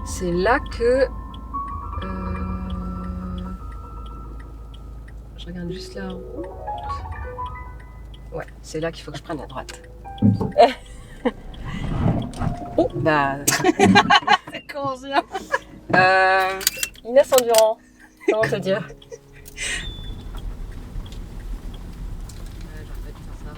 C'est là que... Je regarde juste la route. Ouais, c'est là qu'il faut que je prenne la droite. Oh, bah... C'est conscient. Inès Endurant, comment te dire? J'aurais pas dû faire ça.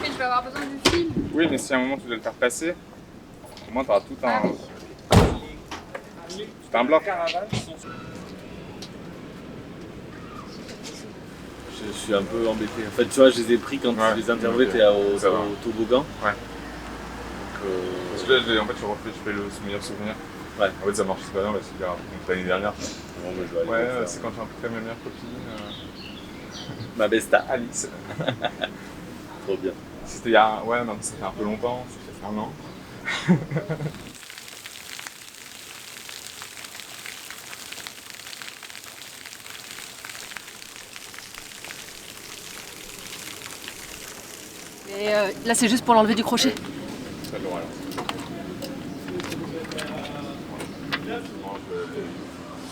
Mais je vais avoir besoin du fil. Oui, mais si à un moment tu dois le faire passer, au moins tu auras tout un bloc. Je suis un peu embêté. En fait, tu vois, je les ai pris quand tu les interviewais, t'es au toboggan. Ouais. Donc, Parce que là, en fait, je fais le meilleur souvenir. Ouais. En fait, ça marche super bien parce qu'il y a l'année dernière. bon, mais je vais aller Ouais, voir ça. c'est quand j'ai rencontré ma meilleure copine, Ma besta. Alice. Trop bien. C'était il y a... Ouais, non, ça fait un peu longtemps, ça fait un an. Et là, c'est juste pour l'enlever du crochet. Très loin, alors.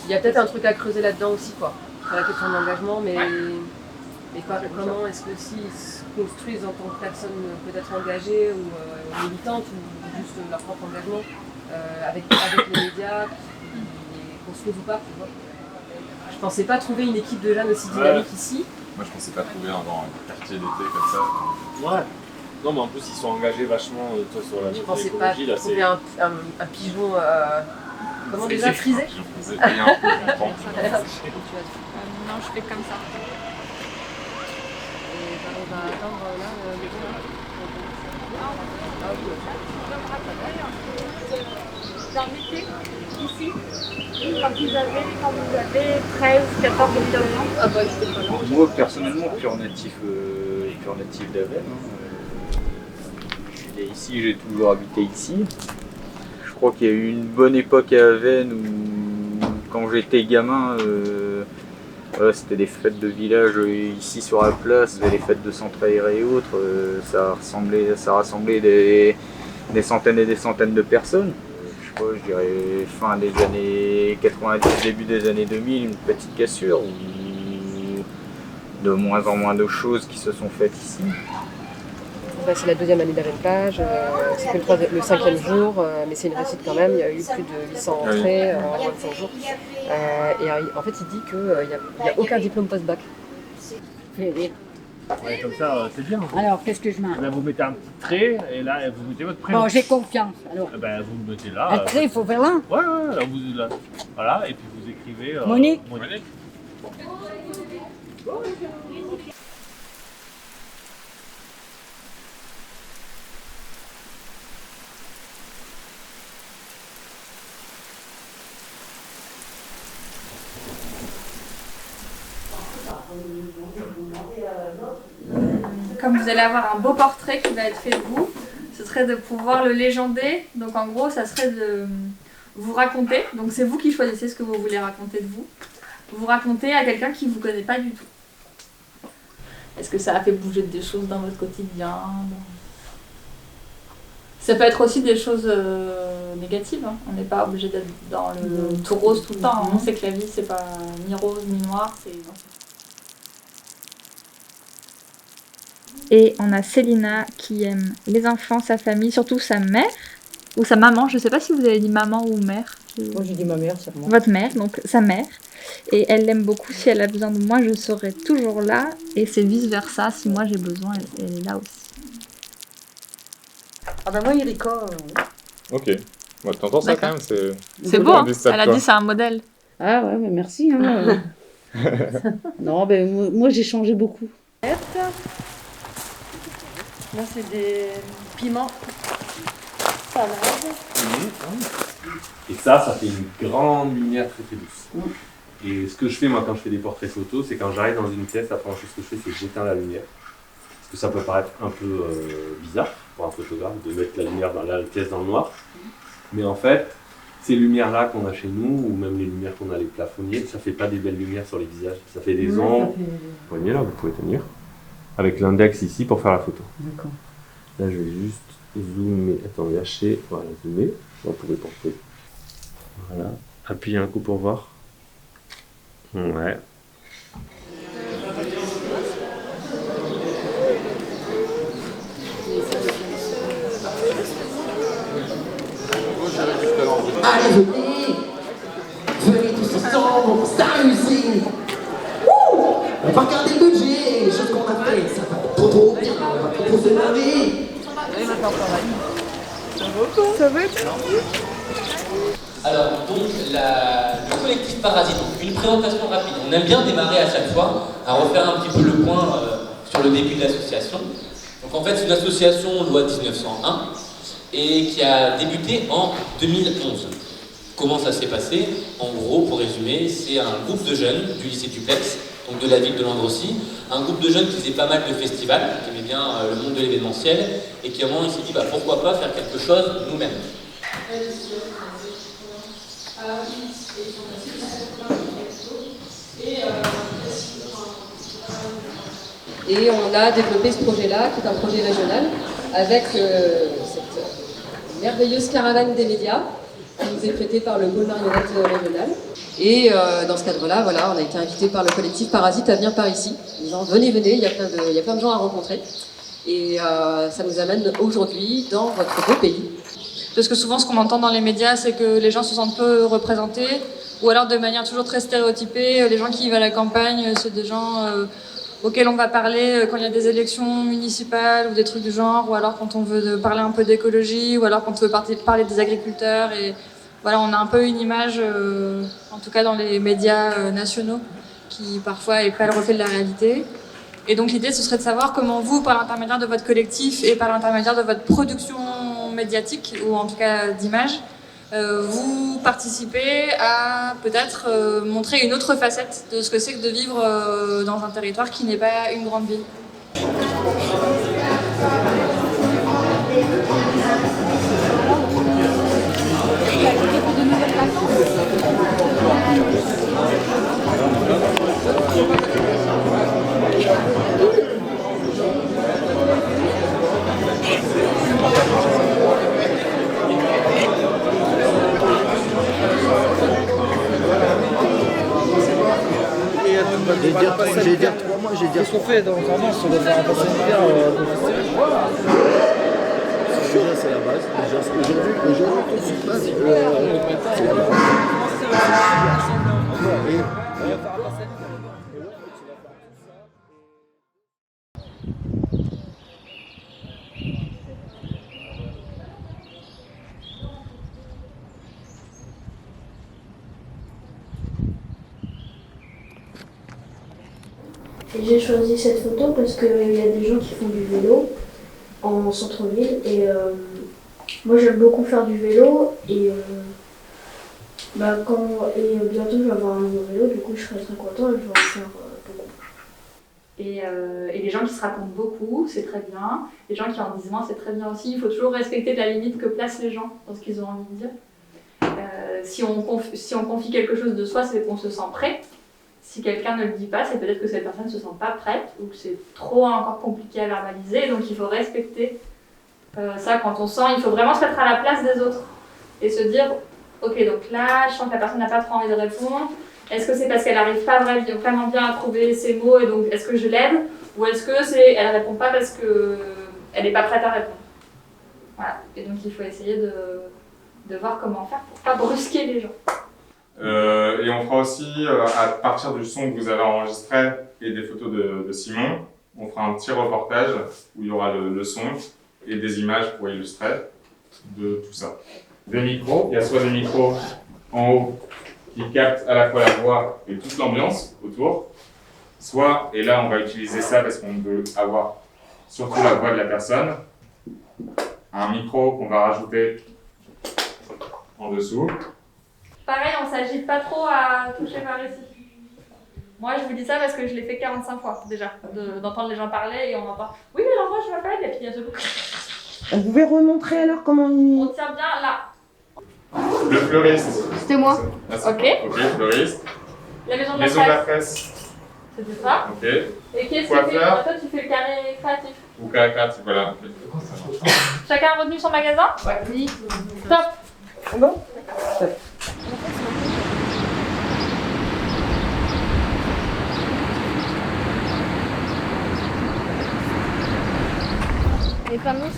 Il y a peut-être un truc à creuser là-dedans aussi, quoi. Sur la question de l'engagement, mais quoi, vraiment, est-ce que s'ils se construisent en tant que personne peut-être engagée ou militante, ou juste leur propre engagement, avec les médias, qui construisent ou pas, tu vois. Je pensais pas trouver une équipe de jeunes aussi dynamique ici. Moi, je pensais pas trouver un quartier d'été comme ça. Ouais. Non, mais en plus, ils sont engagés vachement toi, sur la Je pensais pas écologie. Là, trouver un pigeon, comment déjà, frisé. Et un peu content. Non, je fais comme ça. Et on va attendre là le J'en étais ici, quand vous avez 13, 14 habitants. Ah bah, c'était pas long. Moi, personnellement, pur natif d'Avesnes. Je suis né ici, j'ai toujours habité ici. Je crois qu'il y a eu une bonne époque à Avesnes où, quand j'étais gamin, voilà, c'était des fêtes de village ici sur la place, les fêtes de centre aéré et autres. Ça rassemblait des centaines et des centaines de personnes. Je dirais fin des années 90, début des années 2000, une petite cassure, de moins en moins de choses qui se sont faites ici. Bah, c'est la deuxième année d'Avène-Plage, c'est que le 5e jour, mais c'est une réussite quand même, il y a eu plus de 800 entrées en moins de 5 jours. Et en fait, il dit qu'il n'y a aucun diplôme post-bac. Ouais, comme ça, c'est bien. Alors, qu'est-ce que je mets? Là, vous mettez un petit trait et là, vous mettez votre prénom. Bon, j'ai confiance. Alors, Eh ben, vous le mettez là. un trait, il faut faire là. Ouais, ouais, là, là. Voilà, et puis vous écrivez. Monique. Monique. Comme vous allez avoir un beau portrait qui va être fait de vous, ce serait de pouvoir le légender. Donc en gros, ça serait de vous raconter. Donc c'est vous qui choisissez ce que vous voulez raconter de vous. Vous racontez à quelqu'un qui ne vous connaît pas du tout. Est-ce que ça a fait bouger des choses dans votre quotidien? Ça peut être aussi des choses négatives. Hein. On n'est pas obligé d'être dans le tout rose tout le temps. Hein. On sait que la vie, c'est pas ni rose ni noir. Et on a Célina qui aime les enfants, sa famille, surtout sa mère, ou sa maman, je sais pas si vous avez dit maman ou mère. Moi, je dis ma mère, c'est moi. Votre mère, donc sa mère. Et elle l'aime beaucoup. Si elle a besoin de moi, je serai toujours là. Et c'est vice-versa. Si moi j'ai besoin, elle est là aussi. Ah ben moi, Erika... Ok. Ouais, t'entends ça quand même, C'est beau, hein. ça de Elle a toi. dit c'est un modèle. Ah ouais, mais merci. Hein. Non, ben moi j'ai changé beaucoup. Là, c'est des piments. Salade. Et ça fait une grande lumière très très douce. Et ce que je fais moi quand je fais des portraits photos, c'est quand j'arrive dans une pièce, la première chose que je fais, c'est que j'éteins la lumière. Parce que ça peut paraître un peu bizarre pour un photographe de mettre la lumière dans la pièce dans le noir. Mais en fait, ces lumières-là qu'on a chez nous, ou même les lumières qu'on a les plafonniers, ça fait pas des belles lumières sur les visages. Ça fait des ombres. Vous voyez là, vous pouvez tenir. Avec l'index ici pour faire la photo. D'accord. Là, je vais juste zoomer. Attendez, lâcher. Voilà, zoomer. Vous pouvez porter. Voilà. Appuyez un coup pour voir. Ouais. Allez, venez tous ensemble, on s'amuse. On va regarder le budget, les choses qu'on a fait, ça va trop bien, on va trop se marrer. Ça va être... Alors, donc, le collectif Parasite, une présentation rapide. On aime bien démarrer à chaque fois, à refaire un petit peu le point sur le début de l'association. Donc, en fait, c'est une association loi 1901 et qui a débuté en 2011. Comment ça s'est passé? En gros, pour résumer, c'est un groupe de jeunes du lycée Duplex, donc de la ville de Landrecy, un groupe de jeunes qui faisait pas mal de festivals, qui aimait bien le monde de l'événementiel, et qui à un moment il s'est dit bah, pourquoi pas faire quelque chose nous-mêmes. Et on a développé ce projet-là, qui est un projet régional, avec cette merveilleuse caravane des médias, qui nous est prêtée par le pôle marionnette régional. Et dans ce cadre-là, voilà, on a été invité par le collectif Parasite à venir par ici, en disant venez, il y a plein de gens à rencontrer. Et ça nous amène aujourd'hui dans votre beau pays. Parce que souvent, ce qu'on entend dans les médias, c'est que les gens se sentent peu représentés, ou alors de manière toujours très stéréotypée. Les gens qui vivent à la campagne, c'est des gens auxquels on va parler quand il y a des élections municipales ou des trucs du genre, ou alors quand on veut parler un peu d'écologie, ou alors quand on veut parler des agriculteurs. Et voilà, on a un peu une image, en tout cas dans les médias nationaux, qui parfois n'est pas le reflet de la réalité. Et donc l'idée, ce serait de savoir comment vous, par l'intermédiaire de votre collectif et par l'intermédiaire de votre production médiatique, ou en tout cas d'image, vous participez à peut-être montrer une autre facette de ce que c'est que de vivre dans un territoire qui n'est pas une grande ville. J'ai dire 3 mois, j'ai dire. Qu'est-ce qu'on fait dans Tendance? On doit faire un pass sanitaire Déjà, c'est la base. Aujourd'hui, tout se passe. C'est la base. J'ai choisi cette photo parce qu'il y a des gens qui font du vélo en centre-ville et moi j'aime beaucoup faire du vélo et, bientôt je vais avoir un nouveau vélo, du coup je serai très content et je vais en faire beaucoup. Et les gens qui se racontent beaucoup, c'est très bien. Les gens qui en disent moins, c'est très bien aussi. Il faut toujours respecter la limite que placent les gens dans ce qu'ils ont envie de dire. Si on confie quelque chose de soi, c'est qu'on se sent prêt. Si quelqu'un ne le dit pas, c'est peut-être que cette personne ne se sent pas prête ou que c'est trop encore compliqué à verbaliser. Donc il faut respecter ça quand on sent. Il faut vraiment se mettre à la place des autres et se dire ok, donc là, je sens que la personne n'a pas trop envie de répondre. Est-ce que c'est parce qu'elle n'arrive pas vraiment bien à trouver ses mots et donc est-ce que je l'aide? Ou est-ce que elle ne répond pas parce qu'elle n'est pas prête à répondre? Voilà. Et donc il faut essayer de voir comment faire pour pas brusquer les gens. Et on fera aussi, à partir du son que vous avez enregistré et des photos de Simon, on fera un petit reportage où il y aura le son et des images pour illustrer de tout ça. Des micros, il y a soit des micros en haut qui captent à la fois la voix et toute l'ambiance autour, soit, et là on va utiliser ça parce qu'on veut avoir surtout la voix de la personne, un micro qu'on va rajouter en dessous. Pareil, on s'agite pas trop à toucher par ici. Moi, je vous dis ça parce que je l'ai fait 45 fois déjà, d'entendre les gens parler et on entend « Oui, alors moi je m'appelle » et puis il y a ce coup. Vous pouvez remontrer alors comment il... On tient bien là. Le fleuriste. C'était moi. Ok. Ok, fleuriste. La maison de la presse. C'était ça. Ok. Et qu'est-ce que tu fais? Toi, tu fais le carré créatif. Ou carré créatif, voilà. Chacun a retenu son magasin? Ouais. Oui. Top. Bon. Top. Les fameuses.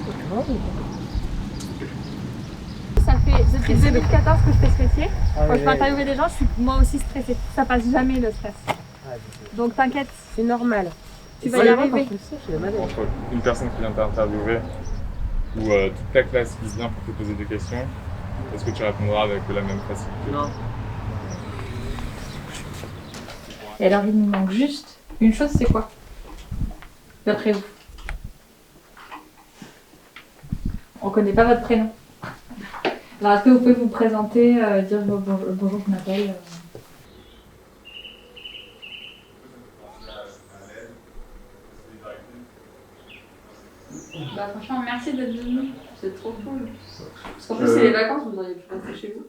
Ça fait depuis 2014 que je fais ce métier. Quand je vais interviewer des gens, je suis moi aussi stressée. Ça passe jamais le stress. Donc t'inquiète. C'est normal. Tu vas y arriver. Entre une personne qui vient t'interviewer ou toute ta classe qui vient pour te poser des questions, est-ce que tu répondras avec la même facilité? Non. Et alors il nous manque juste une chose, c'est quoi? D'après vous? On connaît pas votre prénom. Alors est-ce que vous pouvez vous présenter, dire bonjour, je m'appelle Bah franchement merci d'être venu, c'est trop cool. Parce qu'en plus c'est les vacances, vous auriez pu rester chez vous.